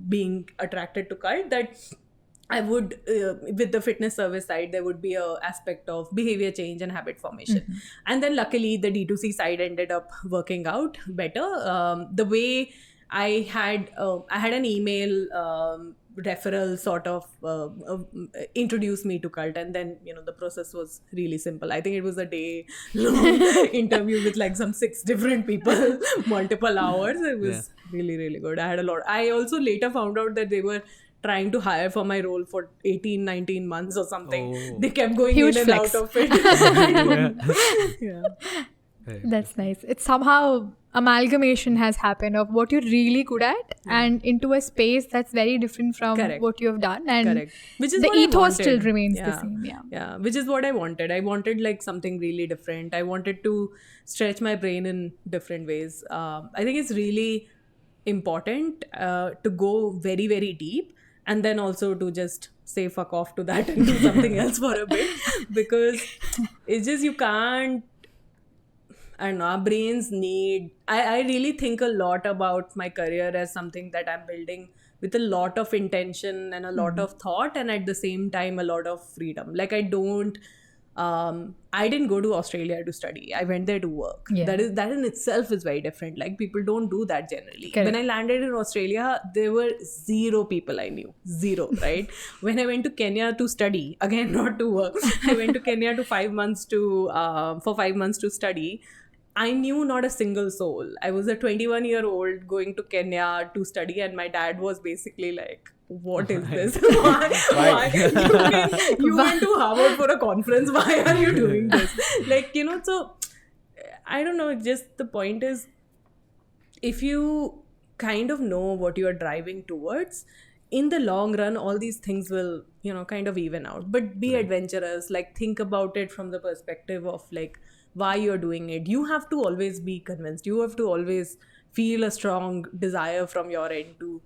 being attracted to Cult, that I would, with the fitness service side, there would be a aspect of behavior change and habit formation. And then luckily the D2C side ended up working out better. The way I had an email referral sort of introduced me to Cult, and then the process was really simple. I think it was a day long interview with like some 6 different people, multiple hours. It was really, really good. I had a lot. I also later found out that they were trying to hire for my role for 18-19 months or something. They kept going Huge in flex. and out of it. That's nice. It's somehow amalgamation has happened of what you're really good at and into a space that's very different from Correct. what you have done, and Correct. Which is the what I ethos still wanted. remains the Yeah. same. Yeah, which is what I wanted. I wanted like something really different. I wanted to stretch my brain in different ways. I think it's really important to go very, very deep, and then also to just say fuck off to that and do something else for a bit, because it's just you can't. I don't know, our brains need. I really think a lot about my career as something that I'm building with a lot of intention and a lot of thought, and at the same time, a lot of freedom. Like, I didn't go to Australia to study. I went there to work. Yeah. That in itself is very different. Like, people don't do that generally. Correct. When I landed in Australia, there were 0 people I knew. 0, right? When I went to Kenya to study, again, not to work, I went to Kenya to 5 months for 5 months to study. I knew not a single soul. I was a 21-year-old going to Kenya to study, and my dad was basically like, what is this? Why? You went to Harvard for a conference. Why are you doing this? Like, so I don't know. Just the point is, if you kind of know what you are driving towards, in the long run, all these things will, kind of even out. But be adventurous. Like, think about it from the perspective of like, why you're doing it. You have to always be convinced. You have to always feel a strong desire from your end to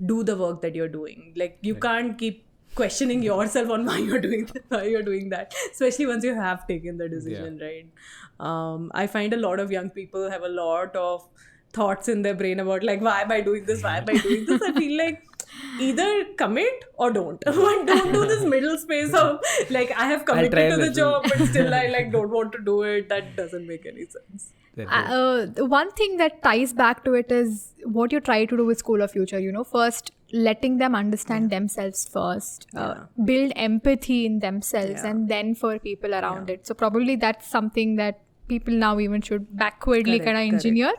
do the work that you're doing. Like, you can't keep questioning yourself on why you're doing that, especially once you have taken the decision, right? I find a lot of young people have a lot of thoughts in their brain about like, why am I doing this? I feel like either commit or don't. But don't do this middle space of like, I have committed to the job, but still I like don't want to do it. That doesn't make any sense. The one thing that ties back to it is what you try to do with School of Future. First letting them understand themselves first, build empathy in themselves, and then for people around it. So probably that's something that people now even should backwardly kind of engineer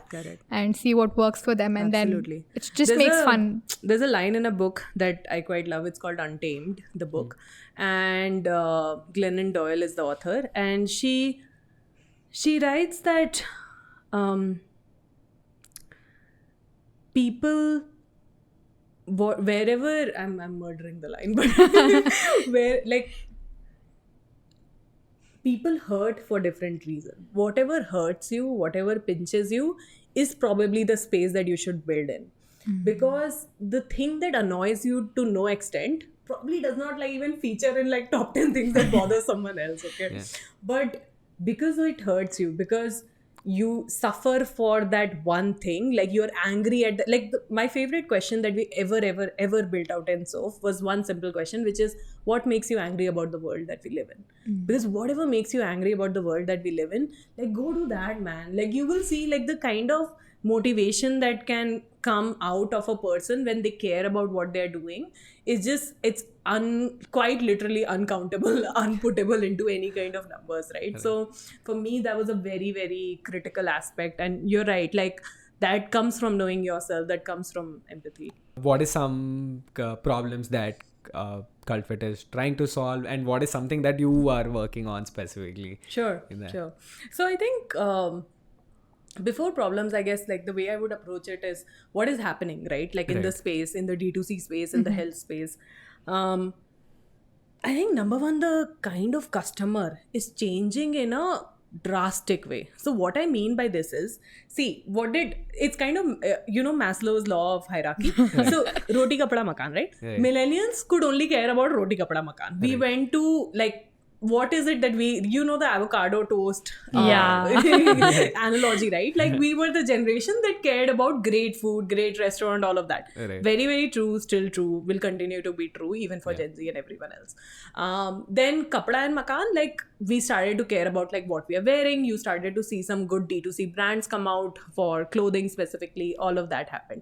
and see what works for them, and then it just makes fun. There's a line in a book that I quite love. It's called Untamed, the book, and Glennon Doyle is the author, and she writes that people, wherever I'm murdering the line, but where like people hurt for different reasons. Whatever hurts you, whatever pinches you, is probably the space that you should build in. Because the thing that annoys you to no extent probably does not like even feature in like top 10 things that bother someone else, okay? But because it hurts you, because you suffer for that one thing, like you're angry at my favorite question that we ever built out in Soph was one simple question, which is, what makes you angry about the world that we live in? Because whatever makes you angry about the world that we live in, like, go do that, man. Like, you will see like the kind of motivation that can come out of a person when they care about what they're doing is just, it's quite literally uncountable, unputtable into any kind of numbers, right? So for me, that was a very, very critical aspect. And you're right, like, that comes from knowing yourself, that comes from empathy. What is some problems that CultFit is trying to solve, and what is something that you are working on specifically? Sure. So I think before problems, I guess, like, the way I would approach it is, what is happening, right? Like, in the space, in the D2C space, in the health space. I think number one, the kind of customer is changing in a drastic way. So what I mean by this is, see, it's kind of, Maslow's law of hierarchy. So, roti, kapda, makan, right? Millennials could only care about roti, kapda, makan. We went to, like, what is it that the avocado toast analogy, right? Like, we were the generation that cared about great food, great restaurant, all of that. Very, very true, still true, will continue to be true even for Gen Z and everyone else. Then kapda and makan, like, we started to care about like what we are wearing. You started to see some good D2C brands come out for clothing specifically. All of that happened.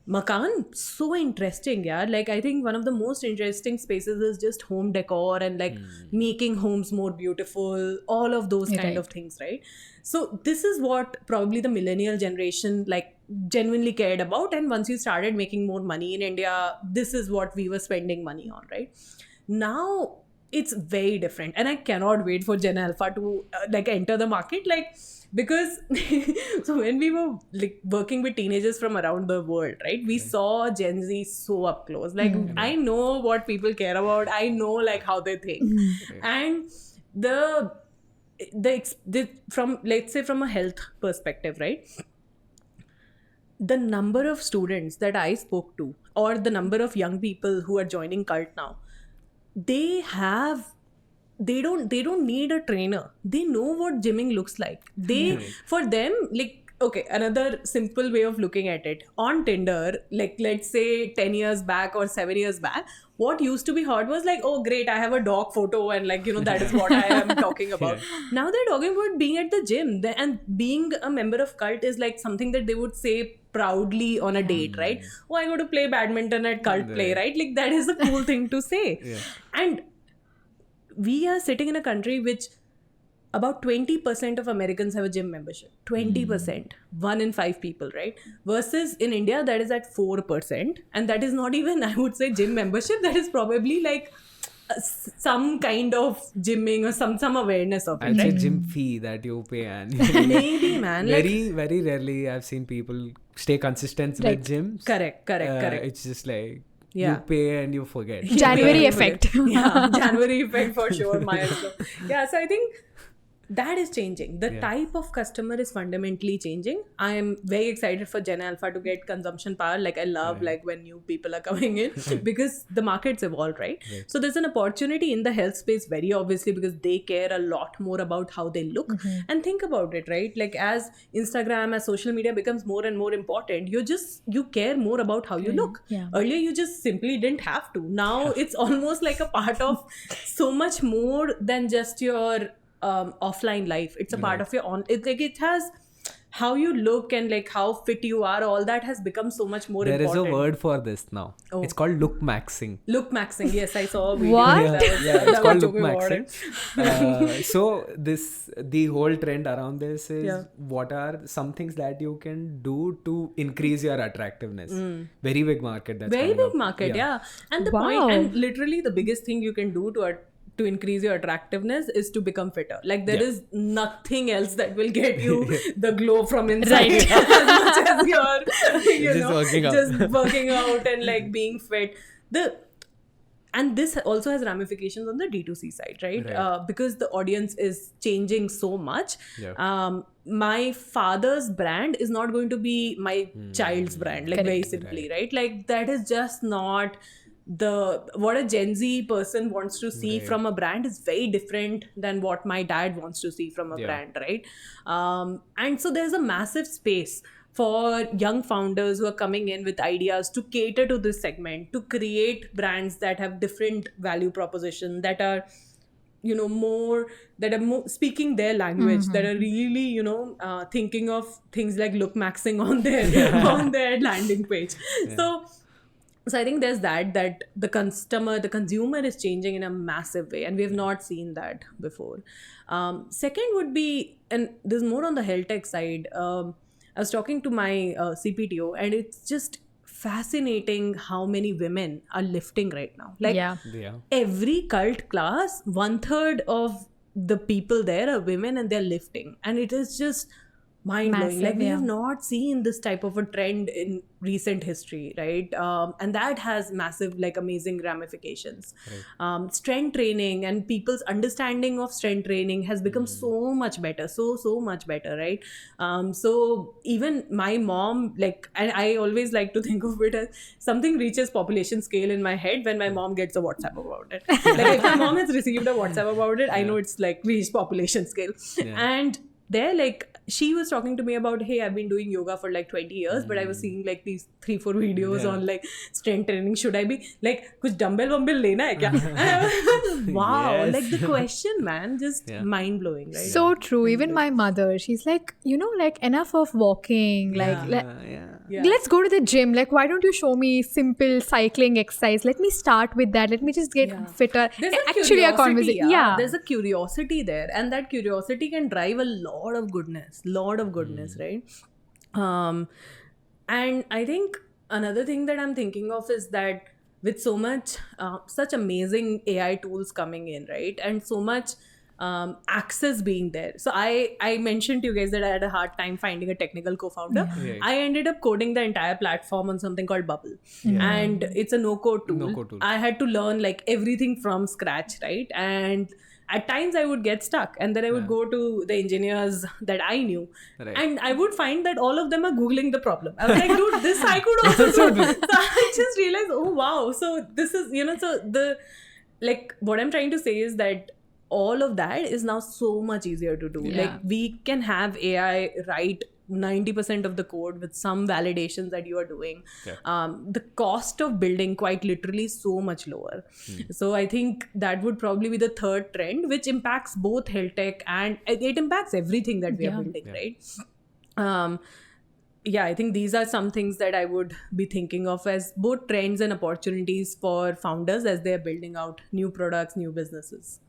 Makan, so interesting, yeah. Like, I think one of the most interesting spaces is just home decor and like making homes more beautiful, all of those kind of things, right? So this is what probably the millennial generation like genuinely cared about. And once you started making more money in India, this is what we were spending money on, right? Now, it's very different, and I cannot wait for Gen Alpha to like enter the market, like, because so when we were like working with teenagers from around the world, right, we saw Gen Z so up close. Like I know what people care about, I know like how they think, and the from, let's say, from a health perspective, right, the number of students that I spoke to, or the number of young people who are joining cult now, they don't need a trainer. They know what gymming looks like. For them, like, okay, another simple way of looking at it, on Tinder, like, let's say 10 years back or 7 years back, what used to be hot was like, oh great, I have a dog photo, and like, you know, that is what I am talking about. Now they're talking about being at the gym, and being a member of cult is like something that they would say proudly on a date, right? Oh, I go to play badminton at cult play, right? Like, that is a cool thing to say. And we are sitting in a country which about 20% of Americans have a gym membership. 20%. 1 in 5 people, right? Versus in India, that is at 4%. And that is not even, I would say, gym membership. That is probably like some kind of gymming or some awareness of it, I'd say right? gym fee that you pay and Maybe, man. very rarely I've seen people stay consistent with gyms. Correct. It's just like you pay and you forget. January effect. Yeah, January effect for sure. Milestone. Yeah, so I think that is changing. The type of customer is fundamentally changing. I am very excited for Gen Alpha to get consumption power. Like, I love like when new people are coming in because the market's evolved, right? So there's an opportunity in the health space, very obviously, because they care a lot more about how they look. And think about it, right? Like, as Instagram, as social media becomes more and more important, you care more about how you look. Earlier, you just simply didn't have to. Now it's almost like a part of so much more than just your offline life. It's a part of your it's like, it has how you look and like how fit you are. All that has become so much more important. There is a word for this now. It's called look maxing. Look maxing. Yes, I saw a video. What? It's called look maxing. So the whole trend around this is what are some things that you can do to increase your attractiveness. Very big market. That's very big up. market. Yeah. And the point, and literally the biggest thing you can do to increase your attractiveness is to become fitter. Like, there is nothing else that will get you the glow from inside as much as you're working out and like being fit. And this also has ramifications on the D2C side, right? Because the audience is changing so much. My father's brand is not going to be my child's brand, like very simply, right? Like, that is just not what a Gen Z person wants to see from a brand is very different than what my dad wants to see from a brand, right? And so there's a massive space for young founders who are coming in with ideas to cater to this segment, to create brands that have different value proposition, that are more speaking their language, that are really thinking of things like look maxing on their landing page. So I think there's that the consumer is changing in a massive way, and we have not seen that before. Second would be, and there's more on the health tech side. I was talking to my CPTO, and it's just fascinating how many women are lifting right now. Like, every cult class, 1/3 of the people there are women, and they're lifting, and it is just mind-blowing. Like, we have not seen this type of a trend in recent history, right? And that has massive, like, amazing ramifications. Strength training and people's understanding of strength training has become so much better, so much better, right? So even my mom, like, and I always like to think of it as something reaches population scale in my head when my mom gets a WhatsApp about it. Like, if my mom has received a WhatsApp about it, I know it's like reached population scale. And they're like, she was talking to me about, hey, I've been doing yoga for like 20 years, but I was seeing like these 3-4 videos on like strength training. Should I be like, kuch dumbbell lena hai kya? Wow, like the question, man, just mind blowing, right? So true. Even my mother, she's like, like enough of walking. Like, let's go to the gym. Like, why don't you show me simple cycling exercise? Let me start with that. Let me just get fitter. There's actually a conversation. There's a curiosity there, and that curiosity can drive a lot of goodness, right? And I think another thing that I'm thinking of is that with so much, such amazing AI tools coming in, right? And so much access being there. So I mentioned to you guys that I had a hard time finding a technical co-founder. Right. I ended up coding the entire platform on something called Bubble. Yeah. And it's a no-code tool. No-code tool. I had to learn like everything from scratch, right? And at times I would get stuck, and then I would go to the engineers that I knew, Right. and I would find that all of them are Googling the problem. I was like, dude, this I could also do. So I just realized, oh wow. So this is, so the, like, what I'm trying to say is that all of that is now so much easier to do. Yeah. Like, we can have AI write 90% of the code with some validations that you are doing. Yeah. The cost of building quite literally is so much lower. So I think that would probably be the third trend, which impacts both health tech and it impacts everything that we are building, right? Yeah, I think these are some things that I would be thinking of as both trends and opportunities for founders as they are building out new products, new businesses.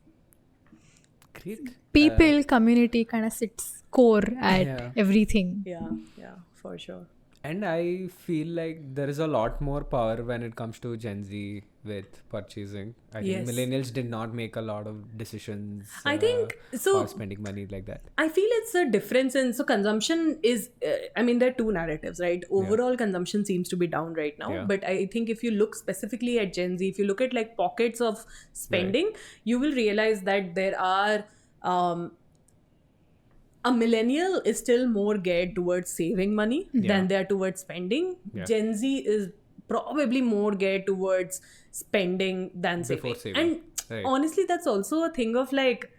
Great. People, community kind of sits core at Yeah. everything. Yeah, for sure. And I feel like there is a lot more power when it comes to Gen Z with purchasing. I think Yes. millennials did not make a lot of decisions. I think so. Or spending money like that. I feel it's a difference in, so consumption is, there are two narratives, right? Overall consumption seems to be down right now. Yeah. But I think if you look specifically at Gen Z, if you look at like pockets of spending, you will realize that there are, a millennial is still more geared towards saving money than they are towards spending. Yeah. Gen Z is probably more geared towards spending than Before saving. saving. And honestly, that's also a thing of like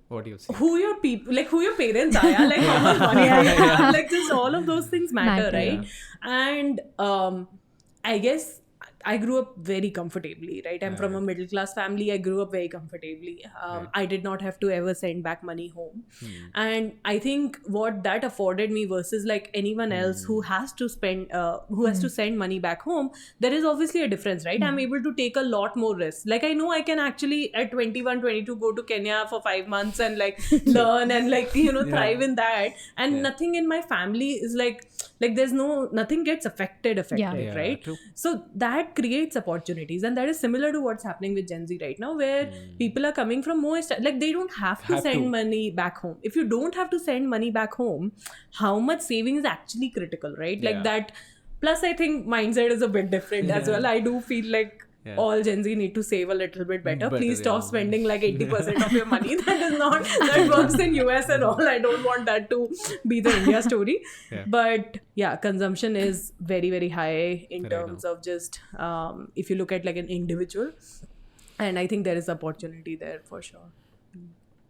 What do you say? who your people, like who your parents are, yeah? Like how much money you have, like just all of those things matter, right? And I guess I grew up very comfortably, right? I'm from a middle class family. I grew up very comfortably. I did not have to ever send back money home. And I think what that afforded me versus like anyone else who has to spend, who has to send money back home, there is obviously a difference, right? I'm able to take a lot more risks. Like I know I can actually at 21, 22 go to Kenya for 5 months and like learn and like, thrive in that. And nothing in my family is like there's nothing gets affected, Yeah, right? true. So that creates opportunities, and that is similar to what's happening with Gen Z right now, where people are coming from more like they don't have to send money back home. If you don't have to send money back home, how much saving is actually critical, right? Like that. Plus, I think mindset is a bit different as well. I do feel like all Gen Z need to save a little bit better. Please stop spending like 80% of your money. That works in US and all. I don't want that to be the India story. But yeah, consumption is very, very high in terms of just if you look at like an individual. And I think there is opportunity there for sure.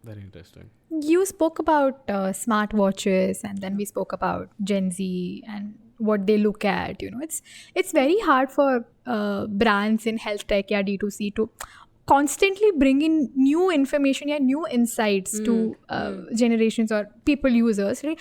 Very interesting. You spoke about smart watches, and then we spoke about Gen Z and what they look at. It's very hard for brands in health tech or D2C to constantly bring in new information and new insights to generations or people users, right?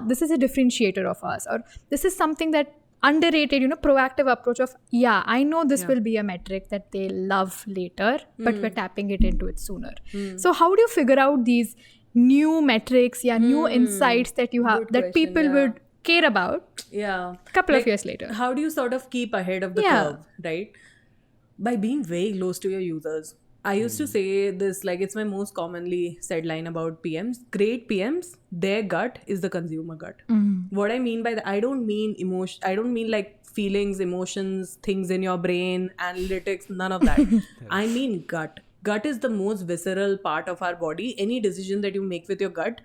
This is a differentiator of us, or this is something that underrated, proactive approach of, I know this will be a metric that they love later, but we're tapping it into it sooner. So how do you figure out these new metrics, new insights that you have, Good that question, people would care about a couple of years later? How do you sort of keep ahead of the curve, right? By being very close to your users. I used to say this, like it's my most commonly said line about PMs. Great PMs, their gut is the consumer gut. What I mean by that, I don't mean emotion. I don't mean like feelings, emotions, things in your brain, analytics, none of that. I mean gut. Gut is the most visceral part of our body. Any decision that you make with your gut,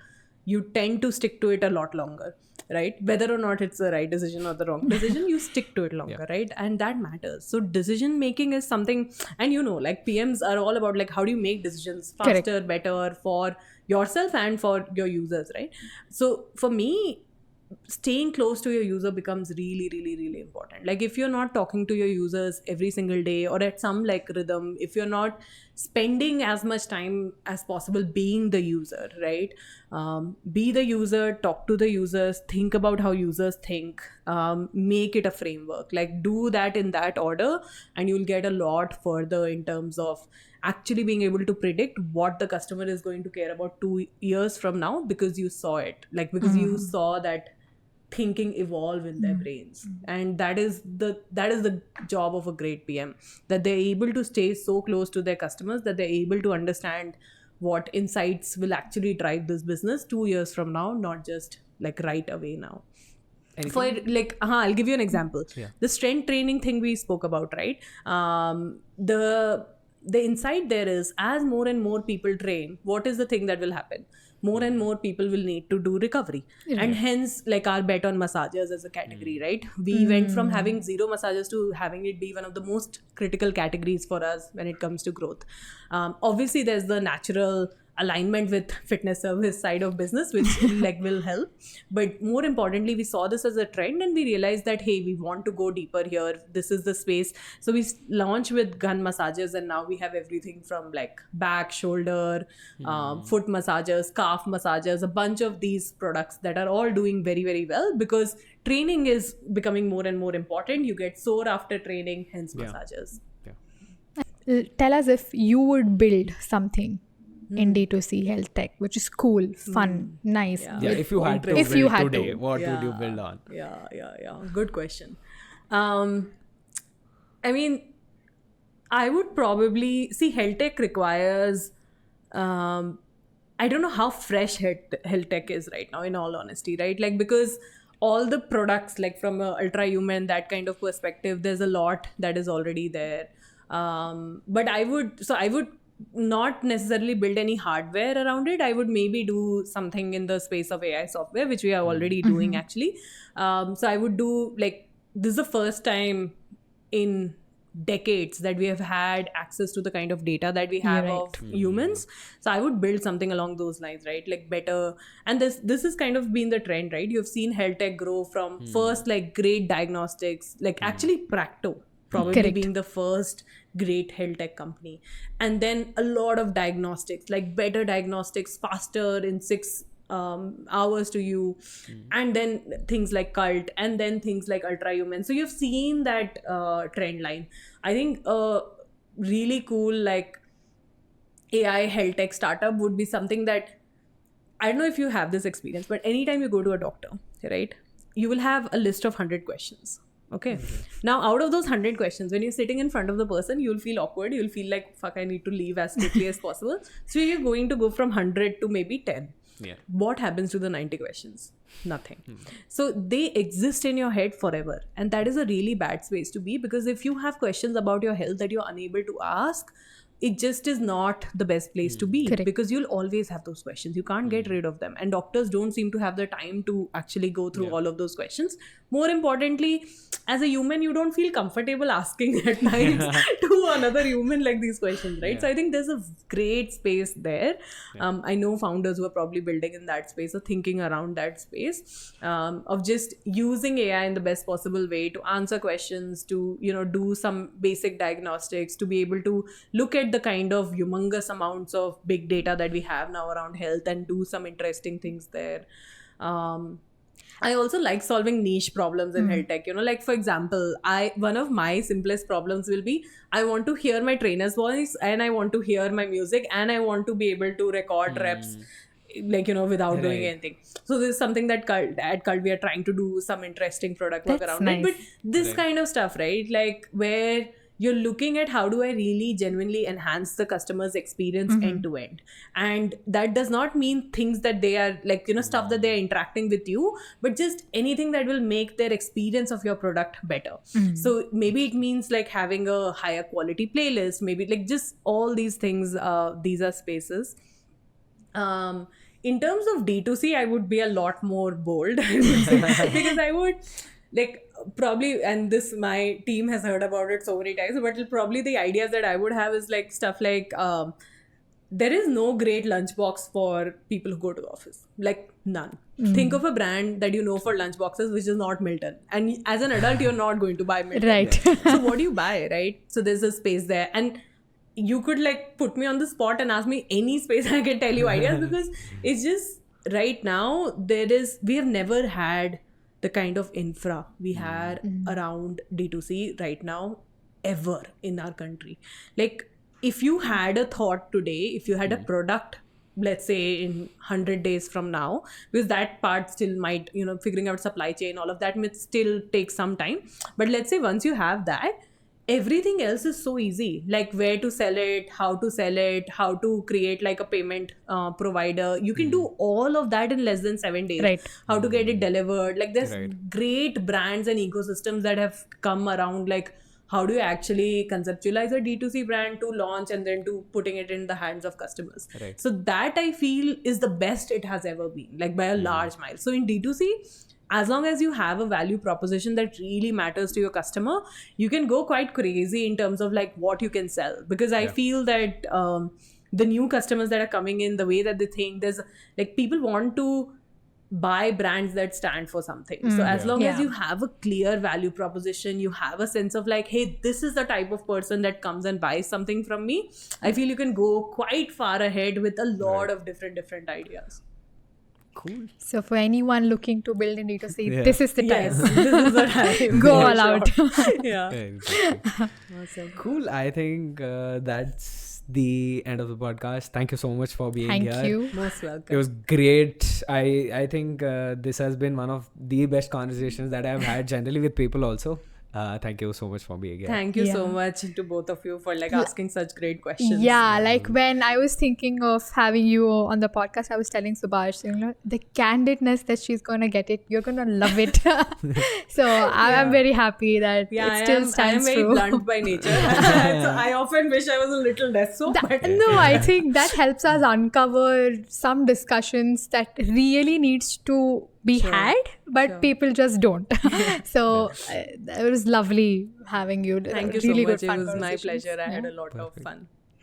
you tend to stick to it a lot longer, right? Whether or not it's the right decision or the wrong decision, you stick to it longer, right? And that matters. So decision making is something, and like PMs are all about like how do you make decisions faster, better for yourself and for your users, right? So for me, staying close to your user becomes really, really, really important. Like if you're not talking to your users every single day or at some like rhythm, if you're not spending as much time as possible being the user, right? Be the user, talk to the users, think about how users think, make it a framework, like do that in that order, and you'll get a lot further in terms of actually being able to predict what the customer is going to care about 2 years from now, because you saw it, like because you saw that thinking evolve in their brains, and that is the job of a great PM, that they're able to stay so close to their customers that they're able to understand what insights will actually drive this business 2 years from now, not just like right away now. For like, I'll give you an example. The strength training thing we spoke about, right? The insight there is, as more and more people train, what is the thing that will happen? More and more people will need to do recovery, and hence like our bet on massages as a category, right? We went from having 0 massages to having it be one of the most critical categories for us when it comes to growth. Obviously, there's the natural alignment with fitness service side of business, which like will help, but more importantly, we saw this as a trend and we realized that, hey, we want to go deeper here, this is the space. So we launched with gun massages, and now we have everything from like back, shoulder, foot massages, calf massages, a bunch of these products that are all doing very, very well, because training is becoming more and more important. You get sore after training, hence massages. Tell us if you would build something in D2C health tech, which is cool, fun, nice. Yeah, if you had to If build you had today, to. what would you build on? Yeah. Good question. I mean, I would probably see health tech requires. I don't know how fresh health tech is right now, in all honesty, right? Like, because all the products, like from a ultra human, that kind of perspective, there's a lot that is already there. But I would not necessarily build any hardware around it. I would maybe do something in the space of AI software, which we are already doing actually. So I would do, like, this is the first time in decades that we have had access to the kind of data that we have of humans. So I would build something along those lines, right? Like better. And this has kind of been the trend, right? You've seen health tech grow from first like great diagnostics, like actually Practo probably being the first great health tech company, and then a lot of diagnostics, like better diagnostics, faster in 6 hours to you, and then things like Cult, and then things like Ultrahuman. So you've seen that trend line. I think a really cool like AI health tech startup would be something that, I don't know if you have this experience, but anytime you go to a doctor, right, you will have a list of 100 questions. Okay. Now, out of those 100 questions, when you're sitting in front of the person, you'll feel awkward. You'll feel like, fuck, I need to leave as quickly as possible. So you're going to go from 100 to maybe 10. Yeah. What happens to the 90 questions? Nothing. So they exist in your head forever. And that is a really bad space to be, because if you have questions about your health that you're unable to ask, it just is not the best place to be. Correct. Because you'll always have those questions. You can't get rid of them. And doctors don't seem to have the time to actually go through all of those questions. More importantly, as a human, you don't feel comfortable asking at times to another human like these questions, right? So I think there's a great space there. I know founders who are probably building in that space or thinking around that space of just using AI in the best possible way to answer questions, to, you know, do some basic diagnostics, to be able to look at the kind of humongous amounts of big data that we have now around health and do some interesting things there. I also like solving niche problems in health tech. You know, like for example, one of my simplest problems will be, I want to hear my trainer's voice, and I want to hear my music, and I want to be able to record reps, like, you know, without doing anything. So this is something that at Cult we are trying to do some interesting product work around it. But this kind of stuff, right? Like where you're looking at how do I really genuinely enhance the customer's experience end to end. And that does not mean things that they are like, you know, stuff that they're interacting with you, but just anything that will make their experience of your product better. So maybe it means like having a higher quality playlist, maybe like just all these things. These are spaces. In terms of D2C, I would be a lot more bold, I would say, because I would like probably, and this my team has heard about it so many times, but probably the ideas that I would have is like stuff like there is no great lunchbox for people who go to the office, like none. Think of a brand that you know for lunchboxes, which is not Milton, and as an adult you're not going to buy Milton, right? So what do you buy, right? So there's a space there, and you could like put me on the spot and ask me any space, I can tell you ideas, because it's just right now we have never had the kind of infra we had around D2C right now ever in our country. Like if you had a thought today, if you had a product let's say in 100 days from now, because that part still might, figuring out supply chain, all of that might still take some time. But let's say once you have that, everything else is so easy, like where to sell it, how to sell it, how to create like a payment provider. You can do all of that in less than 7 days. Right. How to get it delivered. Like there's Right. great brands and ecosystems that have come around. Like how do you actually conceptualize a D2C brand to launch and then to putting it in the hands of customers. Right. So that I feel is the best it has ever been, like by a large mile. So in D2C, as long as you have a value proposition that really matters to your customer, you can go quite crazy in terms of like what you can sell. Because I feel that the new customers that are coming in, the way that they think, there's like people want to buy brands that stand for something. So as long as you have a clear value proposition, you have a sense of like, hey, this is the type of person that comes and buys something from me, I feel you can go quite far ahead with a lot of different ideas. Cool. So for anyone looking to build in D2C, Yeah. this is the time. Yes, this is the time. Go for all out. sure. Yeah. Exactly. Awesome. Cool. I think that's the end of the podcast. Thank you so much for being Thank here. you. Most It welcome. was great. I think this has been one of the best conversations that I've had generally with people also. Thank you so much for being here. Thank you so Yeah. much to both of you for like asking such great questions. Yeah, like when I was thinking of having you on the podcast, I was telling Subhash, the candidness that she's gonna get it, you're gonna love it. So I'm very happy that Yeah, it still I am stands very true. blunt by nature. So I often wish I was a little less so. But No, I think that helps us uncover some discussions that really needs to be had, but people just don't. So it was lovely having you. thank you Really so much. good It fun was my conversations. pleasure. I had Yeah. a lot of fun.